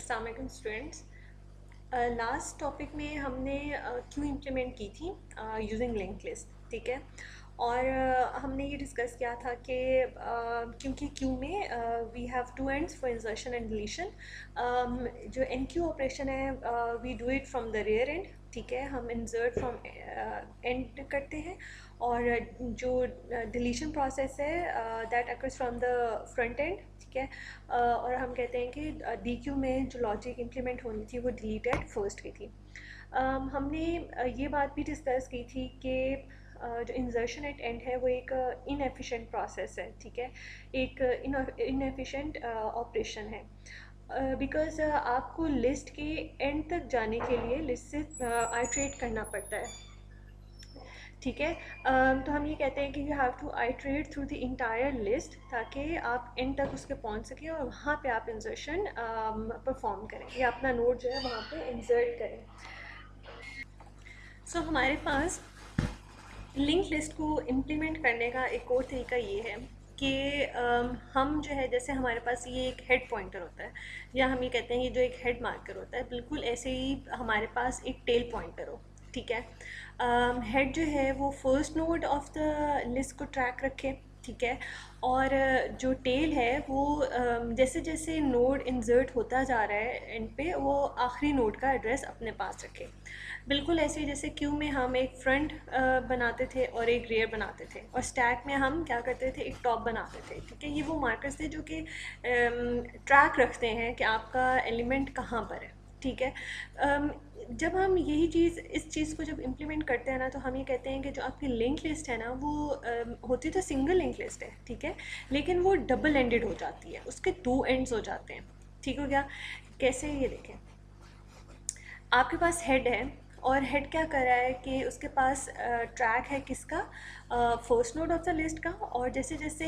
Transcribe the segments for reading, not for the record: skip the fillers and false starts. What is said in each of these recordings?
अस्सलाम वालेकुम students. Last topic में हमने क्यू इम्प्लीमेंट की थी यूजिंग लिंक लिस्ट, ठीक है। और हमने ये डिस्कस किया था कि क्योंकि क्यू में we have two ends for insertion and deletion. जो एन क्यू ऑपरेशन है we do it from the rear end, ठीक है। हम इंसर्ट फ्रॉम एंड करते हैं, और जो डिलीशन प्रोसेस है that occurs from the front end, ठीक है। और हम कहते हैं कि डी क्यू में जो लॉजिक इम्प्लीमेंट होनी थी वो डिलीटेड फर्स्ट की थी। हमने ये बात भी डिस्कस की थी कि जो इंसर्शन एट एंड है वो एक इनएफिशिएंट प्रोसेस है, ठीक है। एक इनएफिशिएंट ऑपरेशन है, बिकॉज़ आपको लिस्ट के एंड तक जाने के लिए लिस्ट से आइट्रेट करना पड़ता है, ठीक है। तो हम ये कहते हैं कि you have to iterate through the entire list ताकि आप एंड तक उसके पहुंच सकें और वहाँ पे आप इंसर्शन परफॉर्म करें या अपना नोट जो है वहाँ पे इंसर्ट करें। सो हमारे पास लिंक लिस्ट को इम्प्लीमेंट करने का एक और तरीका ये है कि हम जो है, जैसे हमारे पास ये एक हेड पॉइंटर होता है, या हम ये कहते हैं कि जो एक हेड मार्कर होता है, बिल्कुल ऐसे ही हमारे पास एक टेल पॉइंटर हो, ठीक है। हेड जो है वो first node of the list को ट्रैक रखे, ठीक है। और जो टेल है वो जैसे जैसे नोड इंसर्ट होता जा रहा है एंड पे, वो आखिरी नोड का एड्रेस अपने पास रखे। बिल्कुल ऐसे ही जैसे क्यू में हम एक फ्रंट बनाते थे और एक रेयर बनाते थे, और स्टैक में हम क्या करते थे, एक टॉप बनाते थे, ठीक है। ये वो मार्कर्स थे जो कि ट्रैक रखते हैं कि आपका एलिमेंट कहाँ पर है, ठीक है। जब हम यही चीज़ इस चीज़ को जब इम्प्लीमेंट करते हैं ना, तो हम ये कहते हैं कि जो आपकी लिंक लिस्ट है ना वो होती तो सिंगल लिंक लिस्ट है, ठीक है, लेकिन वो डबल एंडेड हो जाती है, उसके दो एंड्स हो जाते हैं, ठीक हो गया। कैसे, ये देखें, आपके पास हेड है, और हेड क्या कर रहा है कि उसके पास ट्रैक है किसका, first node of the list का। और जैसे जैसे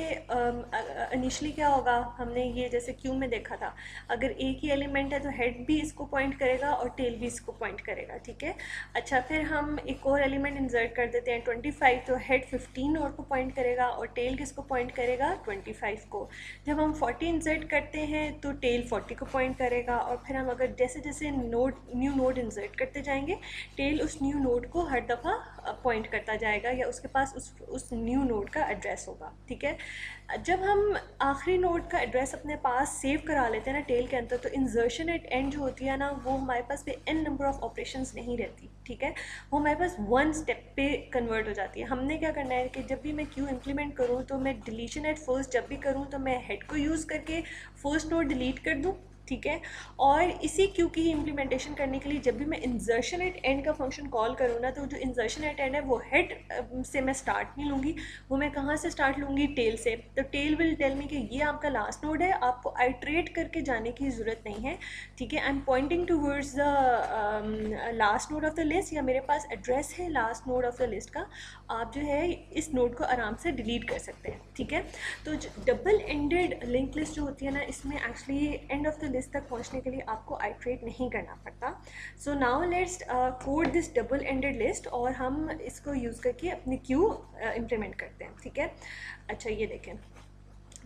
इनिशियली क्या होगा, हमने ये जैसे क्यू में देखा था, अगर एक ही एलिमेंट है तो हेड भी इसको पॉइंट करेगा और टेल भी इसको पॉइंट करेगा, ठीक है। अच्छा, फिर हम एक और एलिमेंट इंसर्ट कर देते हैं 25, तो हेड 15 नोड को पॉइंट करेगा और टेल किसको पॉइंट करेगा, 25 को। जब हम 40 इंसर्ट करते हैं तो टेल 40 को पॉइंट करेगा, और फिर हम अगर जैसे जैसे नोड न्यू नोड इंसर्ट करते जाएंगे, टेल उस न्यू नोड को हर दफ़ा पॉइंट करता जाएगा, या उसके पास उस न्यू नोड का एड्रेस होगा, ठीक है। जब हम आखिरी नोड का एड्रेस अपने पास सेव करा लेते हैं ना टेल के अंदर, तो इंसर्शन एट एंड जो होती है ना, वो हमारे पास पे एन नंबर ऑफ ऑपरेशंस नहीं रहती, ठीक है। वो हमारे पास वन स्टेप पे कन्वर्ट हो जाती है। हमने क्या करना है कि जब भी मैं क्यू इम्प्लीमेंट करूँ तो मैं डिलीशन एट फर्स्ट जब भी करूँ तो मैं हेड को यूज़ करके फर्स्ट नोड डिलीट कर दूँ, ठीक है। और इसी क्यू की ही इम्प्लीमेंटेशन करने के लिए जब भी मैं इंसर्शन एट एंड का फंक्शन कॉल करूँ ना, तो जो इंसर्शन एट एंड है वो हेड से मैं स्टार्ट नहीं लूँगी, वो मैं कहाँ से स्टार्ट लूँगी, टेल से। तो टेल विल टेल मी कि ये आपका लास्ट नोड है, आपको आइट्रेट करके जाने की ज़रूरत नहीं है, ठीक है। I am pointing towards the last node of the list, या मेरे पास एड्रेस है last node of the list का, आप जो है इस नोड को आराम से डिलीट कर सकते हैं, ठीक है। तो डबल एंडेड लिंक लिस्ट जो होती है ना, इसमें actually and of the list तक पहुंचने के लिए आपको आइट्रेट नहीं करना पड़ता। So now let's code this double ended list, और हम इसको यूज़ करके अपनी क्यू इम्प्लीमेंट करते हैं, ठीक है। अच्छा, ये देखें,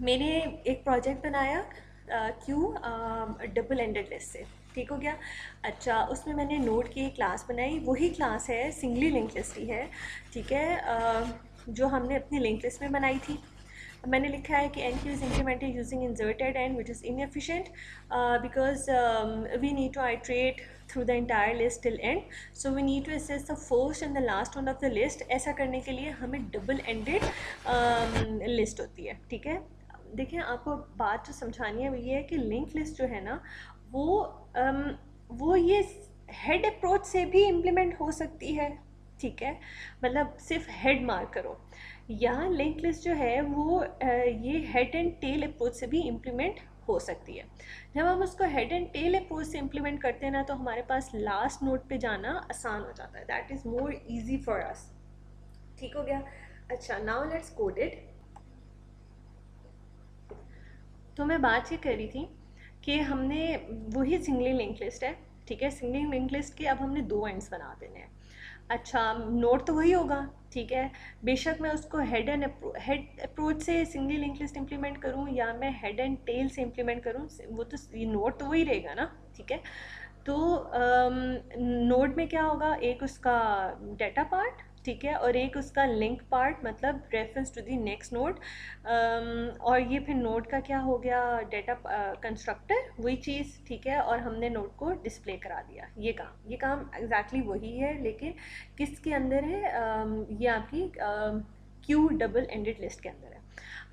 मैंने एक प्रोजेक्ट बनाया क्यू डबल एंडेड लिस्ट से, ठीक हो गया। अच्छा, उसमें मैंने नोड की एक क्लास बनाई, वही क्लास है, सिंगली लिंक लिस्ट ही है, ठीक है, जो हमने अपनी लिंक लिस्ट में बनाई थी। मैंने लिखा है कि enqueue is implemented using inserted end which is inefficient because we need to iterate through the entire list till end, so we need to access the first and the last one of the list. ऐसा करने के लिए हमें double ended list होती है, ठीक है। देखिए, आपको बात जो समझानी है वो ये है कि लिंक लिस्ट जो है ना, वो ये हेड अप्रोच से भी इम्प्लीमेंट हो सकती है, ठीक है। मतलब सिर्फ हेड मार्क करो, या लिंक लिस्ट जो है वो ये हेड एंड टेल अप्रोच से भी इम्प्लीमेंट हो सकती है। जब हम उसको हेड एंड टेल अप्रोच से इम्प्लीमेंट करते हैं ना, तो हमारे पास लास्ट नोड पे जाना आसान हो जाता है, that is more easy for us, ठीक हो गया। अच्छा, नाउ लेट्स कोड इट। तो मैं बात ये कर रही थी कि हमने वही सिंगली लिंक लिस्ट है, ठीक है। सिंगली लिंक लिस्ट के अब हमने दो एंड्स बना देने हैं। अच्छा, नोट तो वही होगा, ठीक है। बेशक मैं उसको हेड अप्रोच से सिंगल लिंक लिस्ट इम्प्लीमेंट करूँ या मैं हेड एंड टेल से इम्प्लीमेंट करूँ, वो तो ये नोट तो वही रहेगा ना, ठीक है। तो नोड में क्या होगा, एक उसका डाटा पार्ट, ठीक है, और एक उसका लिंक पार्ट, मतलब reference to the next node. और ये फिर नोड का क्या हो गया, डाटा कंस्ट्रक्टर, वही चीज़, ठीक है। और हमने नोड को डिस्प्ले करा दिया। ये काम एग्जैक्टली वही है, लेकिन किसके अंदर है, ये आपकी क्यू डबल एंडेड लिस्ट के अंदर है।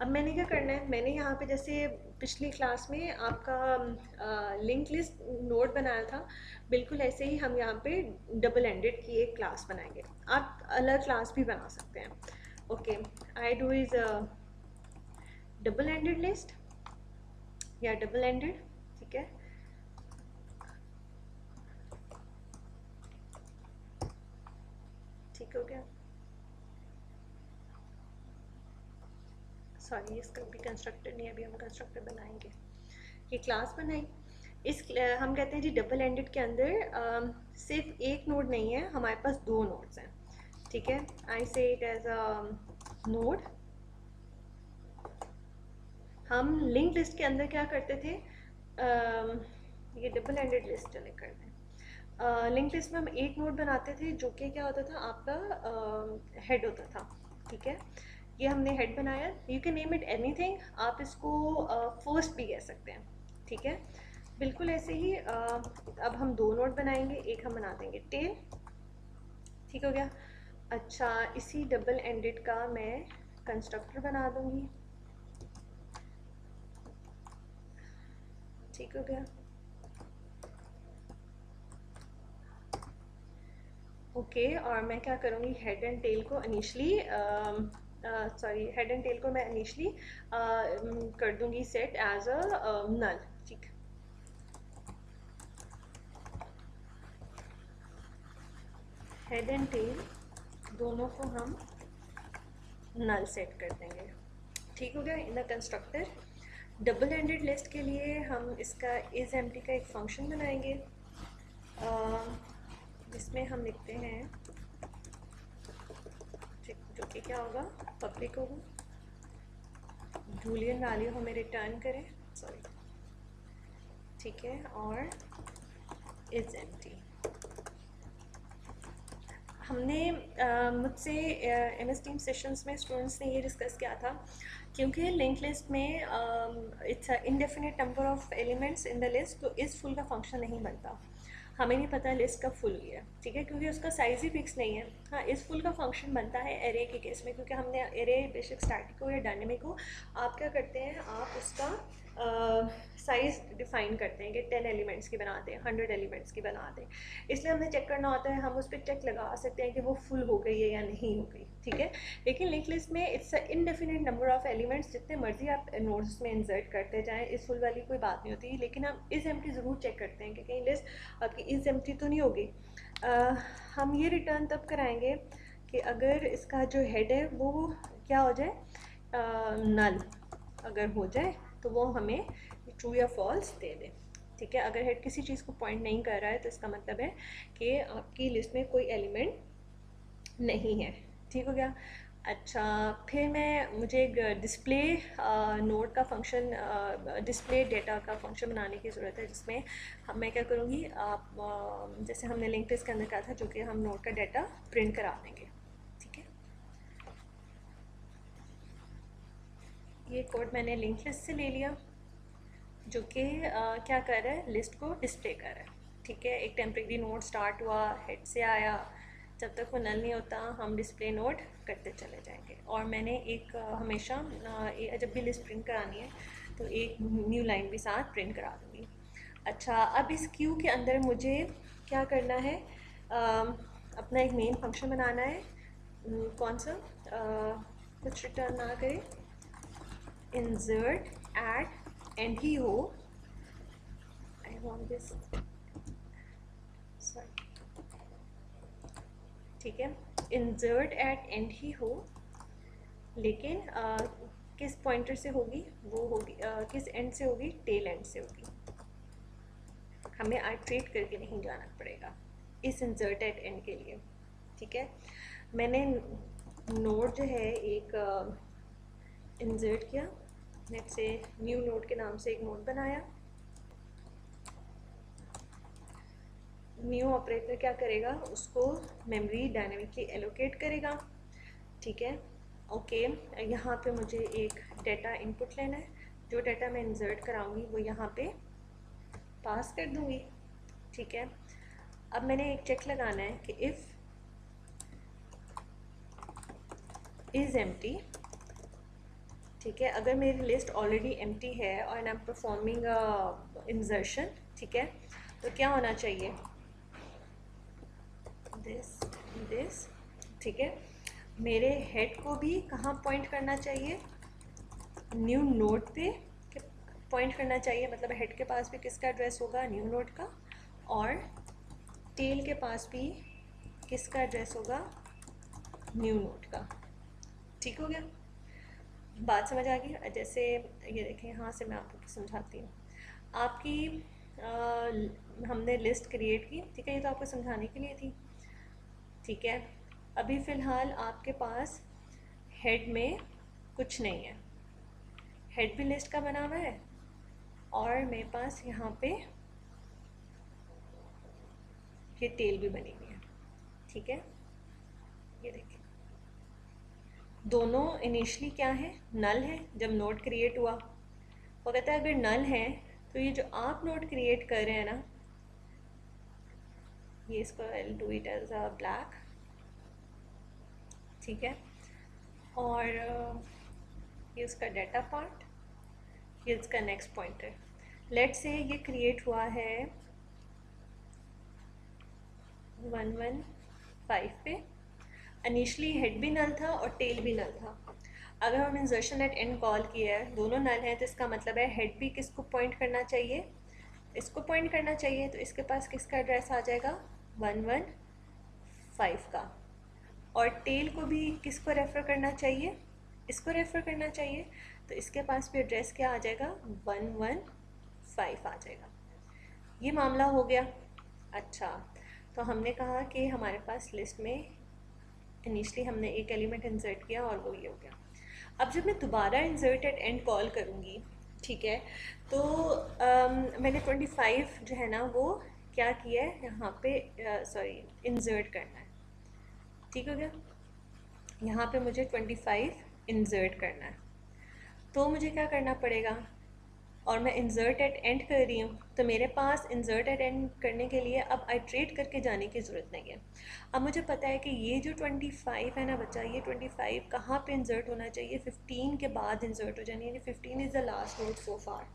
अब मैंने क्या करना है, मैंने यहाँ पे जैसे पिछली क्लास में आपका लिंक लिस्ट नोड बनाया था, बिल्कुल ऐसे ही हम यहाँ पे डबल एंडेड की एक क्लास बनाएंगे। आप अलग क्लास भी बना सकते हैं। Okay, I do is double ended list या डबल एंडेड, ठीक है। ठीक हो गया। सॉरी, इसका भी कंस्ट्रक्टर नहीं है, अभी हम कंस्ट्रक्टर बनाएंगे। ये क्लास बनाई, हम कहते हैं जी डबल एंडेड के अंदर सिर्फ एक नोड नहीं है, हमारे पास दो नोड्स हैं, ठीक है। आई से इट एज अ नोड। हम लिंक लिस्ट के अंदर क्या करते थे, ये डबल एंडेड लिस्ट चले कर दें। लिंक लिस्ट में हम एक नोड बनाते थे जो कि क्या होता था, आपका हेड होता था, ठीक है। ये हमने हेड बनाया, you can name it anything, आप इसको फर्स्ट भी कह सकते हैं, ठीक है। बिल्कुल ऐसे ही अब हम दो नोड बनाएंगे, एक हम बना देंगे टेल, ठीक हो गया। अच्छा, इसी डबल एंडेड का मैं कंस्ट्रक्टर बना दूंगी, ठीक हो गया। ओके, और मैं क्या करूँगी, हेड एंड टेल को initially sorry, head and tail को मैं इनिशली कर दूंगी सेट एज अ नल, ठीक। हेड एंड टेल दोनों को हम नल सेट कर देंगे, ठीक हो गया। In the constructor double ended list के लिए हम इसका इज एम्प्टी का एक फंक्शन बनाएंगे, जिसमें हम लिखते हैं, जो कि क्या होगा, पब्लिक होगा, बूलियन वैल्यू हमें रिटर्न करें, सॉरी, ठीक है, और इज एम्प्टी। हमने मुझसे MS टीम सेशंस में स्टूडेंट्स ने ये डिस्कस किया था, क्योंकि लिंक लिस्ट में it's indefinite number of elements in the list, तो इस फुल का फंक्शन नहीं बनता। हमें नहीं पता लिस्ट का फुल ही है, ठीक है, क्योंकि उसका साइज़ ही फिक्स नहीं है। हाँ, इस फुल का फंक्शन बनता है एरे के केस में, क्योंकि हमने एरे बेशक स्टैटिक हो या डायनेमिक हो, आप क्या करते हैं, आप उसका साइज़ डिफ़ाइन करते हैं कि 10 एलिमेंट्स की बना दें, 100 एलिमेंट्स की बना दें। इसलिए हमें चेक करना होता है, हम उस पर चेक लगा सकते हैं कि वो फुल हो गई है या नहीं हो गई, ठीक है। लेकिन लिंक लिस्ट में it's indefinite number of elements, जितने मर्जी आप नोड्स में इंसर्ट करते जाएं, इस फुल वाली कोई बात नहीं होती। लेकिन हम इज एम्प्टी ज़रूर चेक करते हैं कि कहीं लिस्ट आपकी इज एम्प्टी तो नहीं होगी। हम ये रिटर्न तब कराएंगे कि अगर इसका जो हेड है वो क्या हो जाए, नल अगर हो जाए, तो वो हमें ट्रू या फॉल्स दे दे, ठीक है। अगर हेड किसी चीज़ को पॉइंट नहीं कर रहा है, तो इसका मतलब है कि आपकी लिस्ट में कोई एलिमेंट नहीं है, ठीक हो गया। अच्छा, फिर मुझे एक डिस्प्ले नोड का फंक्शन, डिस्प्ले डेटा का फंक्शन बनाने की ज़रूरत है, जिसमें मैं क्या करूँगी, आप जैसे हमने लिंक लिस्ट के अंदर कहा था, जो कि हम नोड का डाटा प्रिंट करा देंगे, ठीक है। ये कोड मैंने लिंक लिस्ट से ले लिया, जो कि क्या कर रहा है, लिस्ट को डिस्प्ले कर रहा है, ठीक है। एक टेम्परेरी नोड स्टार्ट हुआ, हेड से आया, जब तक वो नल नहीं होता हम डिस्प्ले नोड करते चले जाएंगे। और मैंने एक हमेशा जब भी लिस्ट प्रिंट करानी है, तो एक न्यू लाइन भी साथ प्रिंट करा दूँगी। अच्छा, अब इस क्यू के अंदर मुझे क्या करना है, अपना एक मेन फंक्शन बनाना है, कौन सा, कुछ रिटर्न ना करे, insert at end ही हो, I want this, sorry, ठीक है, insert at end ही हो, लेकिन किस पॉइंटर से होगी, वो होगी किस एंड से होगी, टेल एंड से होगी। हमें आर्ट्रेट करके नहीं जाना पड़ेगा इस insert at end के लिए, ठीक है, मैंने नोड जो है एक इंसर्ट किया, नेट से न्यू नोड के नाम से एक नोड बनाया। न्यू ऑपरेटर क्या करेगा, उसको मेमोरी डायनेमिकली एलोकेट करेगा। ठीक है, ओके। यहाँ पे मुझे एक डेटा इनपुट लेना है, जो डेटा मैं इंसर्ट कराऊंगी वो यहाँ पे पास कर दूंगी। ठीक है, अब मैंने एक चेक लगाना है कि इफ़ इज़ एम्प्टी। ठीक है, अगर मेरी लिस्ट ऑलरेडी एम्प्टी है और आई एम परफॉर्मिंग इंसर्शन, ठीक है, तो क्या होना चाहिए, दिस। ठीक है, मेरे हेड को भी कहाँ पॉइंट करना चाहिए, न्यू नोड पे पॉइंट करना चाहिए, मतलब हेड के पास भी किसका एड्रेस होगा, न्यू नोड का, और टेल के पास भी किसका एड्रेस होगा, न्यू नोड का। ठीक हो गया, बात समझ आ गई। जैसे ये देखें, यहाँ से मैं आपको समझाती हूँ। आपकी हमने लिस्ट क्रिएट की, ठीक है, ये तो आपको समझाने के लिए थी। ठीक है, अभी फ़िलहाल आपके पास हेड में कुछ नहीं है, हेड भी लिस्ट का बना हुआ है और मेरे पास यहाँ पे ये टेल भी बनी हुई है। ठीक है, ये देखिए, दोनों इनिशियली क्या है, नल है। जब नोड क्रिएट हुआ वो कहता है अगर नल है तो ये जो आप नोड क्रिएट कर रहे हैं ना, ये इसको I'll do it as a black। ठीक है, और ये उसका डाटा पार्ट, ये इसका नेक्स्ट पॉइंटर। लेट से ये क्रिएट हुआ है 115 पे, इनिशियली हेड भी नल था और टेल भी नल था। अगर हम इंसर्शन एट एंड कॉल किया है, दोनों नल हैं, तो इसका मतलब है हेड भी किसको पॉइंट करना चाहिए, इसको पॉइंट करना चाहिए, तो इसके पास किसका एड्रेस आ जाएगा, 115 का। और टेल को भी किसको रेफ़र करना चाहिए, इसको रेफ़र करना चाहिए, तो इसके पास भी एड्रेस क्या आ जाएगा, 115 आ जाएगा। ये मामला हो गया। अच्छा, तो हमने कहा कि हमारे पास लिस्ट में इनिशियली हमने एक एलिमेंट इंसर्ट किया और वो ये हो गया। अब जब मैं दोबारा इंसर्ट एट एंड कॉल करूँगी, ठीक है, तो मैंने 25 जो है ना वो क्या किया है, यहाँ पे सॉरी इंसर्ट करना है। ठीक हो गया, यहाँ पे मुझे 25 इंसर्ट करना है, तो मुझे क्या करना पड़ेगा, और मैं इंसर्ट एट एंड कर रही हूँ, तो मेरे पास इंसर्ट एट एंड करने के लिए अब आइट्रेट करके जाने की ज़रूरत नहीं है। अब मुझे पता है कि ये जो 25 है ना बच्चा, ये 25 कहाँ पे इंसर्ट होना चाहिए, 15 के बाद इंसर्ट हो जानी है, यानी 15 इज़ द लास्ट नोड सो फार।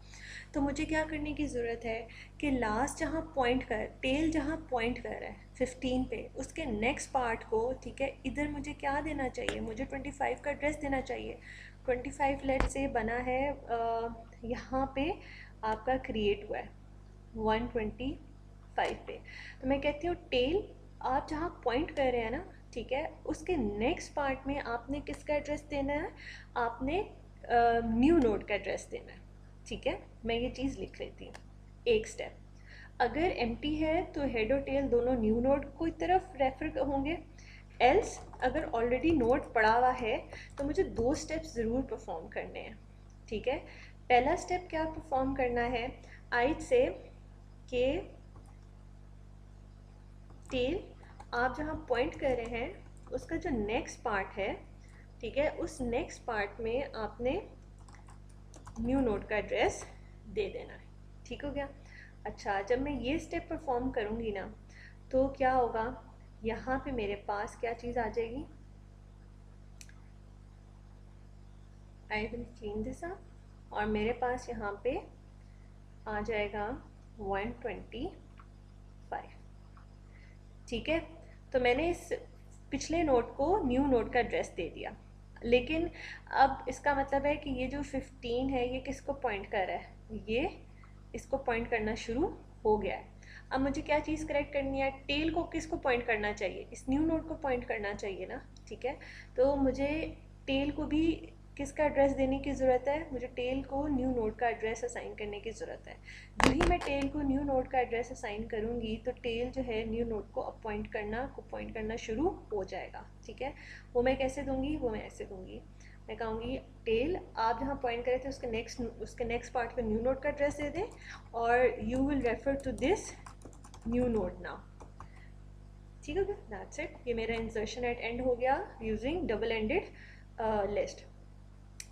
तो मुझे क्या करने की ज़रूरत है कि लास्ट जहाँ पॉइंट कर, टेल जहाँ पॉइंट कर रहा है 15 पे, उसके नेक्स्ट पार्ट को, ठीक है, इधर मुझे क्या देना चाहिए, मुझे 25 का एड्रेस देना चाहिए। 25 लेट से बना है यहाँ पे आपका क्रिएट हुआ है 125 पे, तो मैं कहती हूँ टेल आप जहाँ पॉइंट कर रहे हैं ना, ठीक है, उसके नेक्स्ट पार्ट में आपने किसका एड्रेस देना है, आपने न्यू नोड का एड्रेस देना है। ठीक है, मैं ये चीज़ लिख लेती हूँ, एक स्टेप। अगर एम्प्टी है तो हेड और टेल दोनों न्यू नोड को तरफ रेफर होंगे, एल्स अगर ऑलरेडी नोड पड़ा हुआ है तो मुझे 2 स्टेप्स ज़रूर परफॉर्म करने हैं। ठीक है, पहला स्टेप क्या परफॉर्म करना है, आइट से के टेल आप जहाँ पॉइंट कर रहे हैं उसका जो नेक्स्ट पार्ट है, ठीक है, उस नेक्स्ट पार्ट में आपने न्यू नोड का एड्रेस दे देना है। ठीक हो गया। अच्छा, जब मैं ये स्टेप परफॉर्म करूँगी ना, तो क्या होगा, यहाँ पे मेरे पास क्या चीज़ आ जाएगी, I will clean this up, और मेरे पास यहाँ पे आ जाएगा 125। ठीक है, तो मैंने इस पिछले नोड को न्यू नोड का एड्रेस दे दिया, लेकिन अब इसका मतलब है कि ये जो 15 है ये किसको पॉइंट कर रहा है, ये इसको पॉइंट करना शुरू हो गया है। अब मुझे क्या चीज़ करेक्ट करनी है, टेल को किसको पॉइंट करना चाहिए, इस न्यू नोड को पॉइंट करना चाहिए ना। ठीक है, तो मुझे टेल को भी किसका एड्रेस देने की ज़रूरत है? मुझे टेल को न्यू नोड का एड्रेस असाइन करने की ज़रूरत है। जो ही मैं टेल को न्यू नोड का एड्रेस असाइन करूँगी तो टेल जो है न्यू नोड को पॉइंट करना शुरू हो जाएगा। ठीक है, वो मैं कैसे दूँगी? वो मैं ऐसे दूँगी, मैं कहूँगी टेल आप जहाँ पॉइंट करे थे उसके नेक्स्ट पार्ट पे न्यू नोड का एड्रेस दे दें और you will refer to this new node now. ठीक है, दैट्स इट। ये मेरा इंसर्शन एट एंड हो गया यूजिंग डबल एंडेड लिस्ट।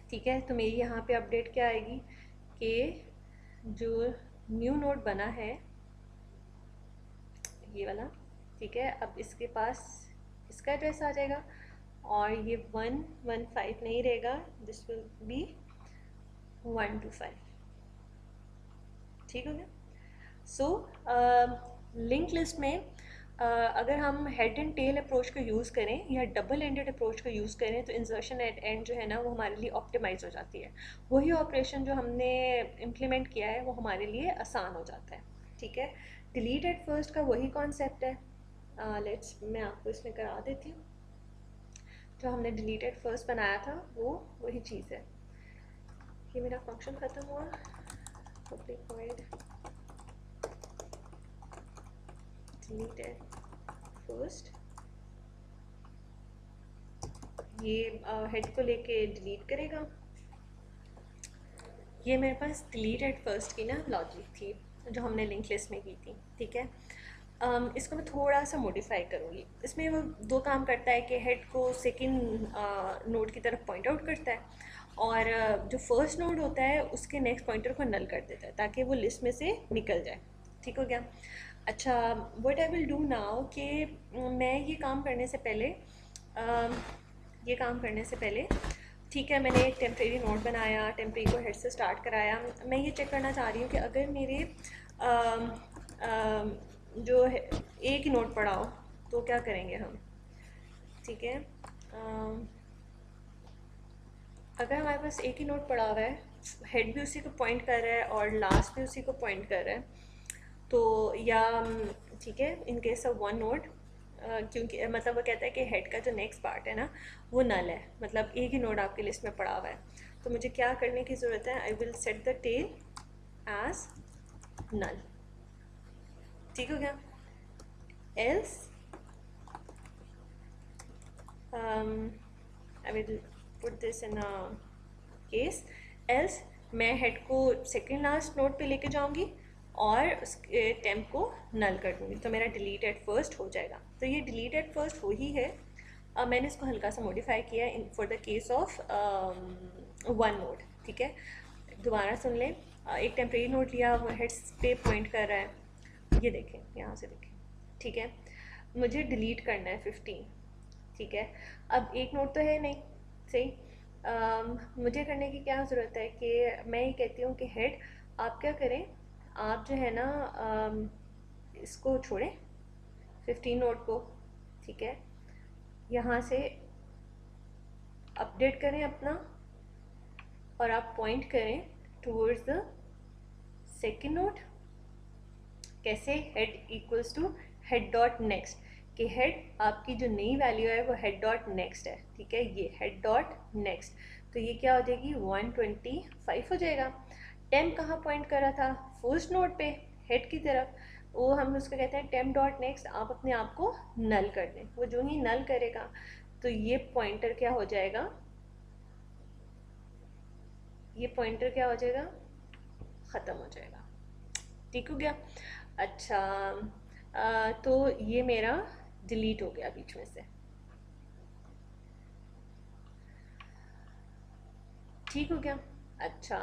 ठीक है, तो मेरी यहाँ पे अपडेट क्या आएगी कि जो न्यू नोड बना है ये वाला, ठीक है, अब इसके पास इसका एड्रेस आ जाएगा और ये 115 नहीं रहेगा, दिस विल बी 125। ठीक हो गया। सो लिंक लिस्ट में अगर हम हेड एंड टेल अप्रोच को यूज़ करें या डबल एंडेड अप्रोच को यूज़ करें तो इंसर्शन एट एंड जो है ना वो हमारे लिए ऑप्टिमाइज हो जाती है। वही ऑपरेशन जो हमने इम्प्लीमेंट किया है वो हमारे लिए आसान हो जाता है। ठीक है, डिलीट एट फर्स्ट का वही कॉन्सेप्ट है। लेट्स मैं आपको इसमें करा देती हूँ। जो हमने डिलीट एट फर्स्ट बनाया था वो वही चीज़ है। ये मेरा फंक्शन ख़त्म हुआ, पब्लिक वॉइड डिलीटेड फर्स्ट, ये हेड को लेके डिलीट करेगा। ये मेरे पास डिलीट एट फर्स्ट की ना लॉजिक थी जो हमने लिंक लिस्ट में की थी। ठीक है, इसको मैं थोड़ा सा मॉडिफाई करूँगी। इसमें वो दो काम करता है कि हेड को सेकंड नोड की तरफ पॉइंट आउट करता है और जो फर्स्ट नोड होता है उसके नेक्स्ट पॉइंटर को नल कर देता है ताकि वो लिस्ट में से निकल जाए। ठीक हो गया। अच्छा, what I will do now कि मैं ये काम करने से पहले ठीक है, मैंने एक टेम्प्रेरी नोड बनाया, टेम्प्रेरी को हेड से स्टार्ट कराया। मैं ये चेक करना चाह रही हूँ कि अगर मेरे जो है एक ही नोड पड़ा हो तो क्या करेंगे हम। ठीक है, अगर हमारे पास एक ही नोड पड़ा हुआ है, हेड भी उसी को पॉइंट कर रहा है और लास्ट भी उसी को पॉइंट कर रहा है, तो या ठीक है in case of one node, क्योंकि मतलब वो कहता है कि हेड का जो नेक्स्ट पार्ट है ना वो नल है, मतलब एक ही नोड आपकी लिस्ट में पड़ा हुआ है, तो मुझे क्या करने की ज़रूरत है? I will set the tail as null. ठीक हो गया। Else I will put this in a case else मैं हेड को सेकेंड लास्ट नोड पे लेके जाऊंगी और उसके टेम्प को नल कर दूंगी, तो मेरा डिलीट एट फर्स्ट हो जाएगा। तो ये डिलीट एट फर्स्ट वही है, मैंने इसको हल्का सा मॉडिफाई किया है for the case of one node. ठीक है, दोबारा सुन लें। एक टेम्प्रेरी नोड लिया, वो हेड्स पे पॉइंट कर रहा है, ये देखें, यहाँ से देखें। ठीक है, मुझे डिलीट करना है 15। ठीक है, अब एक नोट तो है नहीं, सही। मुझे करने की क्या ज़रूरत है कि मैं ये कहती हूँ कि हेड आप क्या करें, आप जो है ना इसको छोड़ें 15 नोट को। ठीक है, यहाँ से अपडेट करें अपना और आप पॉइंट करें टूवर्ड्स द सेकेंड नोट। कैसे? Head equals to head dot next, कि हेड आपकी जो नई वैल्यू है वो हेड डॉट नेक्स्ट है। ठीक है, ये हेड डॉट नेक्स्ट, तो ये क्या हो जाएगी 125 हो जाएगा। टेम्प कहाँ पॉइंट कर रहा था? फर्स्ट नोड पे, हेड की तरफ, वो हम उसको कहते हैं टेम्प डॉट नेक्स्ट। आप अपने आप को नल कर दें, वो जो ही नल करेगा तो ये पॉइंटर क्या हो जाएगा, ये पॉइंटर क्या हो जाएगा, ख़त्म हो जाएगा। ठीक हो गया। अच्छा, तो ये मेरा डिलीट हो गया बीच में से। ठीक हो गया। अच्छा,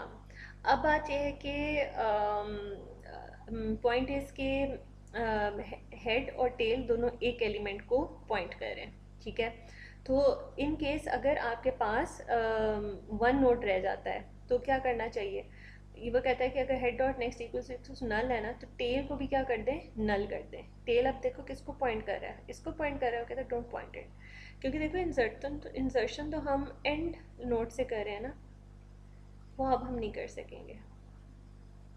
अब बात यह है कि पॉइंट इज़ के हेड और टेल दोनों एक एलिमेंट को पॉइंट कर रहे हैं। ठीक है, तो इन केस अगर आपके पास वन नोड रह जाता है तो क्या करना चाहिए? ये वो कहता है कि अगर हेड डॉट नेक्स्ट इक्वल्स नल है ना, तो टेल को भी क्या कर दें, नल कर दें। टेल अब देखो किसको पॉइंट कर रहा है, इसको पॉइंट कर रहा है, वो कहता है डोंट पॉइंट इट, क्योंकि देखो इंसर्शन तो हम एंड नोड से कर रहे हैं ना, वो अब हम नहीं कर सकेंगे।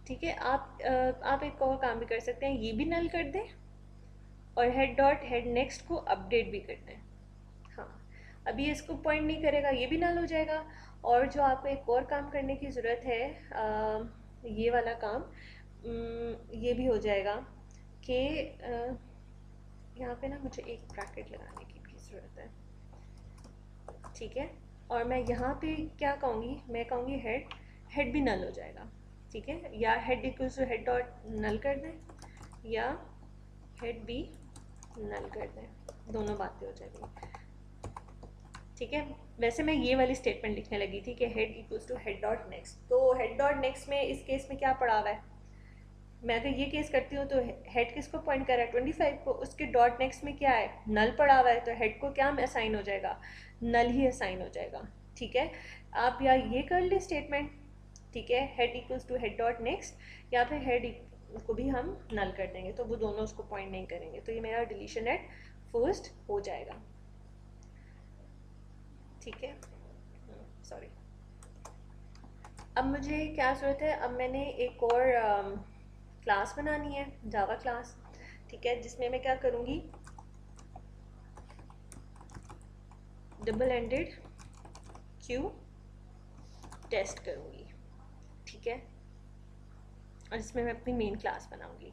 ठीक है, आप एक और काम भी कर सकते हैं, ये भी नल कर दें और हेड डॉट हेड नेक्स्ट को अपडेट भी कर दें। हाँ, अभी इसको पॉइंट नहीं करेगा, ये भी नल हो जाएगा और जो आपको एक और काम करने की ज़रूरत है, ये वाला काम, ये भी हो जाएगा कि यहाँ पे ना मुझे एक ब्रैकेट लगाने की भी ज़रूरत है, ठीक है। और मैं यहाँ पे क्या कहूँगी, मैं कहूँगी हेड, हेड भी नल हो जाएगा, ठीक है। या head equals to head dot null कर दें, या हेड भी नल कर दें, दोनों बातें हो जाएगी, ठीक है। वैसे मैं ये वाली स्टेटमेंट लिखने लगी थी कि head equals to head dot next, तो हेड डॉट नेक्स्ट में इस केस में क्या पड़ा हुआ है, मैं अगर ये केस करती हूँ तो हेड किसको पॉइंट कर रहा है, 25 को, उसके डॉट नेक्स्ट में क्या है, नल पड़ा हुआ है, तो हेड को क्या असाइन हो जाएगा, नल ही असाइन हो जाएगा, ठीक है। आप या ये कर ले स्टेटमेंट, ठीक है, head equals to head dot next, या फिर हेड को भी हम नल कर देंगे, तो वो दोनों उसको पॉइंट नहीं करेंगे, तो ये मेरा डिलीशन एट फर्स्ट हो जाएगा, ठीक है। सॉरी, अब मुझे क्या ज़रूरत है, अब मैंने एक और क्लास बनानी है, जावा क्लास, ठीक है, जिसमें मैं क्या करूँगी, डबल एंडेड क्यू टेस्ट करूँगी, ठीक है, और इसमें मैं अपनी मेन क्लास बनाऊँगी,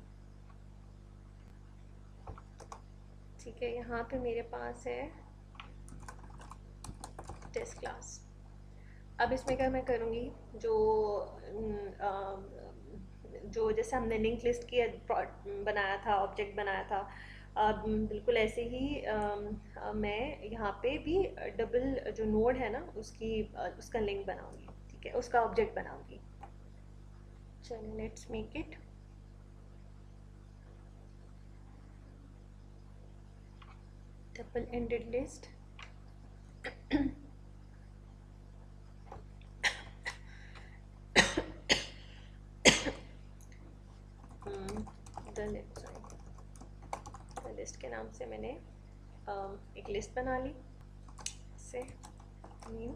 ठीक है। यहाँ पे मेरे पास है टेस्ट क्लास। अब इसमें क्या मैं करूँगी, जो जो जैसे हमने लिंक लिस्ट की बनाया था, ऑब्जेक्ट बनाया था, बिल्कुल ऐसे ही मैं यहाँ पे भी डबल जो नोड है ना उसकी उसका लिंक बनाऊँगी, ठीक है, उसका ऑब्जेक्ट बनाऊँगी। चलिए let's make it, double ended list, list के नाम से मैंने एक लिस्ट बना ली, से न्यू,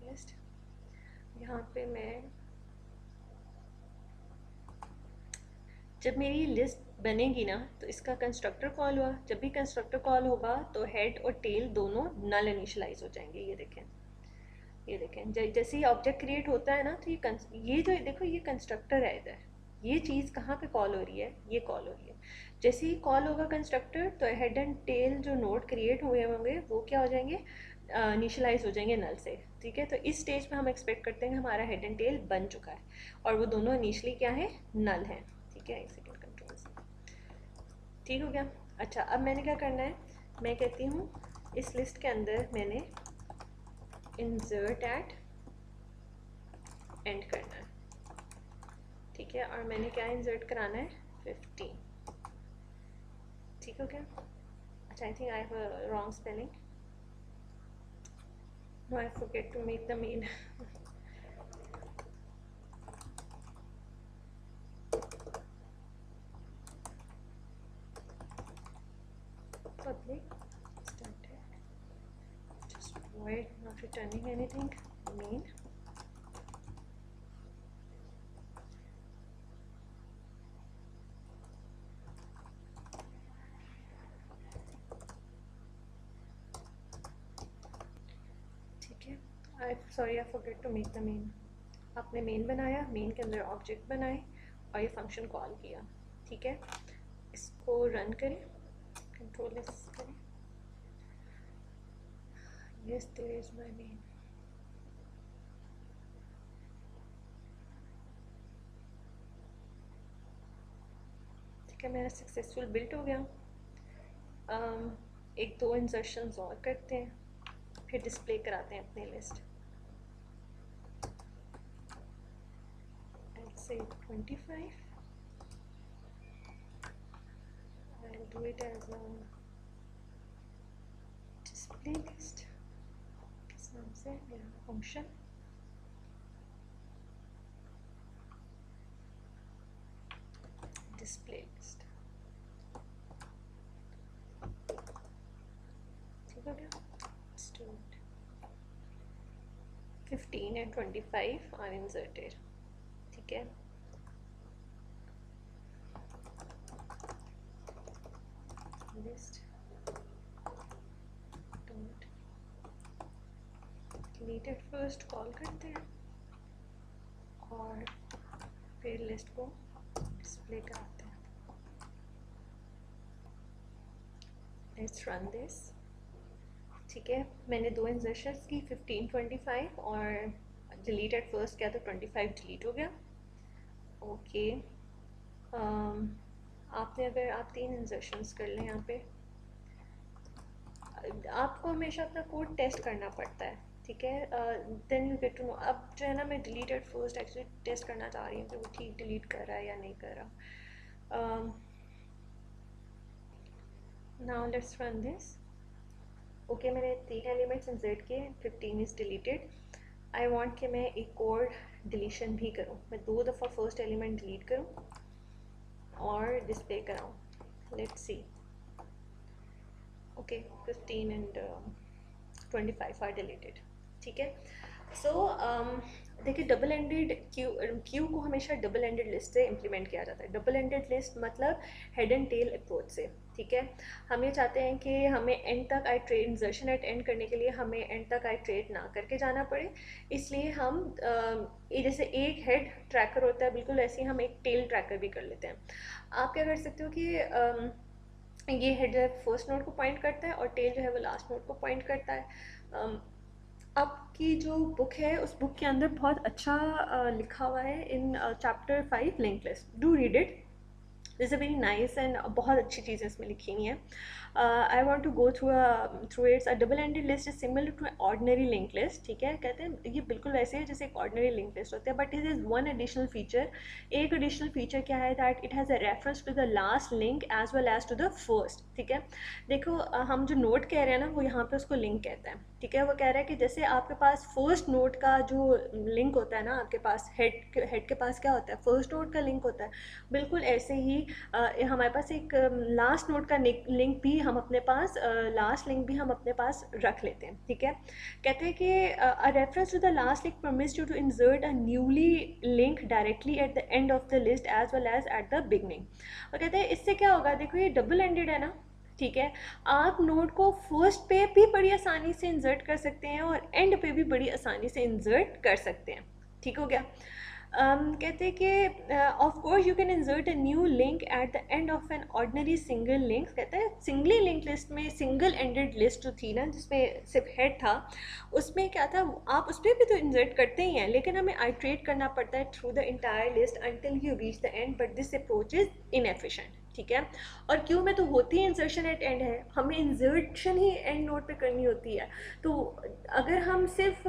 लिस्ट, यहाँ पे मैं, जब मेरी लिस्ट बनेगी ना तो इसका कंस्ट्रक्टर कॉल हुआ, जब भी कंस्ट्रक्टर कॉल होगा तो हेड और टेल दोनों नल इनिशियलाइज हो जाएंगे, ये देखें, ये देखें, जैसे ही ऑब्जेक्ट क्रिएट होता है ना तो ये जो देखो ये कंस्ट्रक्टर है इधर, ये चीज़ कहाँ पे कॉल हो रही है, ये कॉल हो रही है, जैसे ही कॉल होगा कंस्ट्रक्टर तो हेड एंड टेल जो नोड क्रिएट हुए होंगे वो क्या हो जाएंगे, इनिशियलाइज हो जाएंगे नल से, ठीक है। तो इस स्टेज पे हम एक्सपेक्ट करते हैं कि हमारा हेड एंड टेल बन चुका है और वो दोनों इनिशियली क्या है, नल है, ठीक है। एक सेकेंड, कंट्रोल से, ठीक हो गया। अच्छा, अब मैंने क्या करना है, मैं कहती हूँ इस लिस्ट के अंदर मैंने इंसर्ट एट एंड करना है, ठीक है, और मैंने क्या इंसर्ट कराना है, 15, ठीक हो गया। अच्छा, I think I have a wrong spelling, no I forget to make the main public static just void not returning anything main, ठीक है। I sorry, I forget to make the main, आपने main बनाया, main के अंदर object बनाए और ये function call किया, ठीक है। इसको रन करें, कंट्रोल एस करें, yes there is my main, ठीक है, मेरा सक्सेसफुल बिल्ट हो गया। एक दो इंसर्शंस और करते हैं, फिर डिस्प्ले कराते हैं अपनी list, say 25, I'll do it as a display list, किस नाम से, मेरा फंक्शन, डिस्प्ले लिस्ट, ठीक हो गया। Let's do it, 15 and 25 are inserted, ठीक है। List dot deleted first call करते हैं और फिर लिस्ट को डिस्प्ले कराते हैं। Let's run this. ठीक है, मैंने दो इंसर्शंस की 15 25 और डिलीटेड फर्स्ट किया तो 25 डिलीट हो गया। ओके, आपने अगर आप 3 इंसर्शंस कर लें यहाँ पे, आपको हमेशा अपना कोड टेस्ट करना पड़ता है। ठीक है, then you get to know. अब जो है ना, मैं डिलीटेड फर्स्ट एक्चुअली टेस्ट करना चाह रही हूँ कि वो ठीक डिलीट कर रहा है या नहीं कर रहा। Now let's run this. Okay, मैंने 3 एलिमेंट्स इंसर्ट किए, 15 इज़ डिलीटेड। आई वांट कि मैं एक और डिलीशन भी करूँ, मैं 2 दफ़ा फर्स्ट एलिमेंट डिलीट करूँ और डिस्प्ले कराऊँ। Let's see. Okay, 15 and 25 are deleted. ठीक है, सो देखिए, डबल एंडेड क्यू को हमेशा डबल एंडेड लिस्ट से इम्प्लीमेंट किया जाता है। डबल एंडेड लिस्ट मतलब हेड एंड टेल अप्रोच से। ठीक है, हम ये चाहते हैं कि हमें एंड तक आइट्रेट, इंसर्शन एट एंड करने के लिए हमें एंड तक आइट्रेट ना करके जाना पड़े, इसलिए हम जैसे एक हेड ट्रैकर होता है, बिल्कुल ऐसे ही हम एक टेल ट्रैकर भी कर लेते हैं। आप क्या कर सकते हो कि ये हेड जो है फर्स्ट नोड को पॉइंट करता है और टेल जो है वो लास्ट नोड को पॉइंट करता है। आपकी जो बुक है उस बुक के अंदर बहुत अच्छा लिखा हुआ है in chapter 5 link list, do read it, this a very nice and बहुत अच्छी चीज़ें इसमें लिखी हुई हैं। I want to go through it's. A double ended list is similar to ordinary link list. ठीक है, कहते हैं ये बिल्कुल वैसे है जैसे एक ऑर्डनरी लिंक लिस्ट होता है, but it is one additional feature. एक एडिशनल फीचर क्या है, that it has a reference to the last link as well as to the first. ठीक है, देखो हम जो नोट कह रहे हैं ना, वो यहाँ पे उसको लिंक कहते हैं। ठीक है, वो कह रहा है कि जैसे आपके पास फर्स्ट नोट का जो लिंक होता है ना, आपके पास हेड के पास क्या होता है, फर्स्ट नोट का लिंक होता है, बिल्कुल ऐसे ही हमारे पास एक लास्ट नोट का लिंक भी हम अपने पास लास्ट लिंक भी हम अपने पास रख लेते हैं। ठीक है, कहते हैं कि a reference to the last link permits you to insert a newly link directly at the end of the list as well as at the beginning. और कहते हैं इससे क्या होगा, देखो ये डबल एंडेड है ना। ठीक है, आप नोड को फर्स्ट पे भी बड़ी आसानी से इंसर्ट कर सकते हैं और एंड पे भी बड़ी आसानी से इंसर्ट कर सकते हैं। ठीक हो गया। कहते हैं कि of course you can insert a new link eight the end of an ordinary single link. कहते हैं सिंगली लिंक लिस्ट में सिंगल एंडेड लिस्ट जो थी ना, जिसमें सिर्फ हेड था, उसमें क्या था, आप उस पर भी तो इंसर्ट करते ही हैं, लेकिन हमें आइट्रेट करना पड़ता है through the entire list until you reach the end, but this approach is inefficient. ठीक है, और क्यों में तो होती है इंसर्शन एट एंड है, हमें इंसर्शन ही एंड नोड पे करनी होती है। तो अगर हम सिर्फ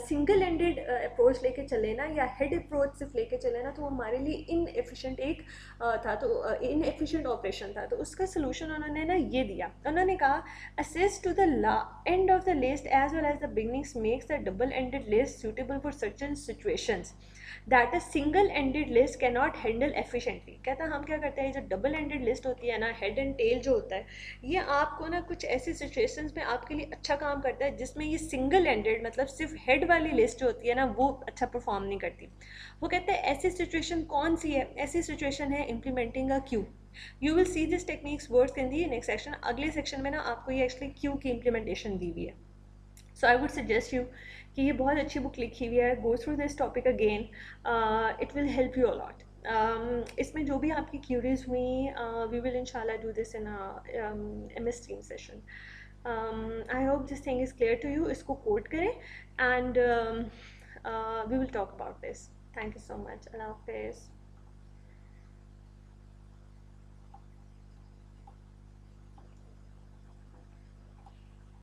सिंगल एंडेड अप्रोच लेके चले ना, या हेड अप्रोच सिर्फ लेके चले ना, तो हमारे लिए इनएफिशिएंट एक था, तो इनएफिशिएंट ऑपरेशन था। तो उसका सोल्यूशन उन्होंने ना ये दिया, उन्होंने कहा access to the end of the list as well as the beginnings makes the double ended list suitable for certain situations that a single ended list can not handle efficiently. कहता है हम क्या करते हैं, जो डबल एंडेड लिस्ट होती है ना, हेड एंड टेल जो होता है, ये आपको ना कुछ ऐसी सिचुएशंस में आपके लिए अच्छा काम करता है जिसमें ये सिंगल एंडेड मतलब सिर्फ हेड वाली लिस्ट जो होती है ना, वो अच्छा परफॉर्म नहीं करती। वो कहते हैं ऐसी सिचुएशन कौन सी है, ऐसी सिचुएशन है implementing a Q. You will see this techniques words in the next section. अगले सेक्शन में ना आपको ये एक्चुअली क्यू की इम्प्लीमेंटेशन दी हुई है। सो आई वुड सजेस्ट यू कि ये बहुत अच्छी बुक लिखी हुई है, go through this topic again, it will help you a lot. इसमें जो भी आपकी क्यूरीज हुई, वी विल इंशाल्लाह do this in MS Team session. I hope this thing is clear to you. इसको कोड करें and we will talk about this. Thank you so much. अल्लाह हाफिज़।